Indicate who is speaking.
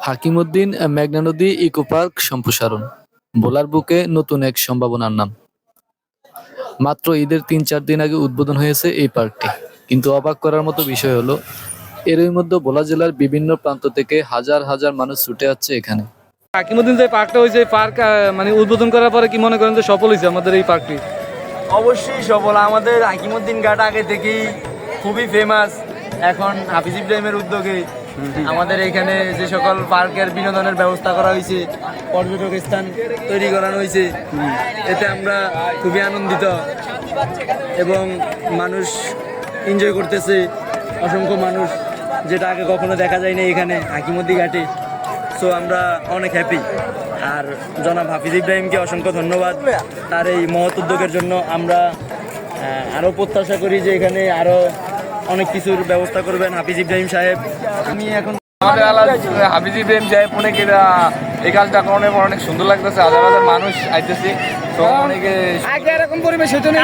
Speaker 1: হাকিমউদ্দিন মেঘনা নদী eco park সম্প্রসারণ, ভোলার বুকে নতুন এক সম্ভাবনার নাম। মাত্র ঈদের ৩-৪ দিন আগে উদ্বোধন হয়েছে এই পার্কটি। কিন্তু অবাক করার মতো বিষয় হলো, এরই মধ্যে ভোলা জেলার বিভিন্ন প্রান্ত থেকে হাজার হাজার মানুষ ছুটে আসছে এখানে।
Speaker 2: হাকিমউদ্দিন যে পার্কটা হয়েছে, পার্ক মানে উদ্বোধন করার পরে কি মনে করেন যে সফল হয়েছে আমাদের এই পার্কটি?
Speaker 3: অবশ্যই সফল। আমাদের হাকিমউদ্দিন ঘাট আগে থেকেই খুবই ফেমাস। এখন হাফিজ ইব্রাহিমের উদ্যোগে আমাদের এখানে যে সকল পার্কের বিনোদনের ব্যবস্থা করা হয়েছে, পর্যটক স্থান তৈরি করানো হয়েছে, এতে আমরা খুবই আনন্দিত এবং মানুষ এনজয় করতেছে। অসংখ্য মানুষ, যেটা আগে কখনো দেখা যায়নি এখানে হাকিমউদ্দিন ঘাটে। সো আমরা অনেক হ্যাপি। আর জনাব হাফিজ ইব্রাহিমকে অসংখ্য ধন্যবাদ তার এই মহৎ উদ্যোগের জন্য। আমরা আরও প্রত্যাশা করি যে এখানে আরও অনেক কিছুর ব্যবস্থা করবেন হাফিজ ইব্রাহিম সাহেব। আমি এখন
Speaker 2: আমাদের হাফিজ ইব্রাহিম সাহেব অনেক এই কাজটা করণে অনেক সুন্দর লাগতেছে। হাজার হাজার মানুষ আইতেছে, তো অনেকে
Speaker 4: আগে এরকম পরিবেশ হতো না।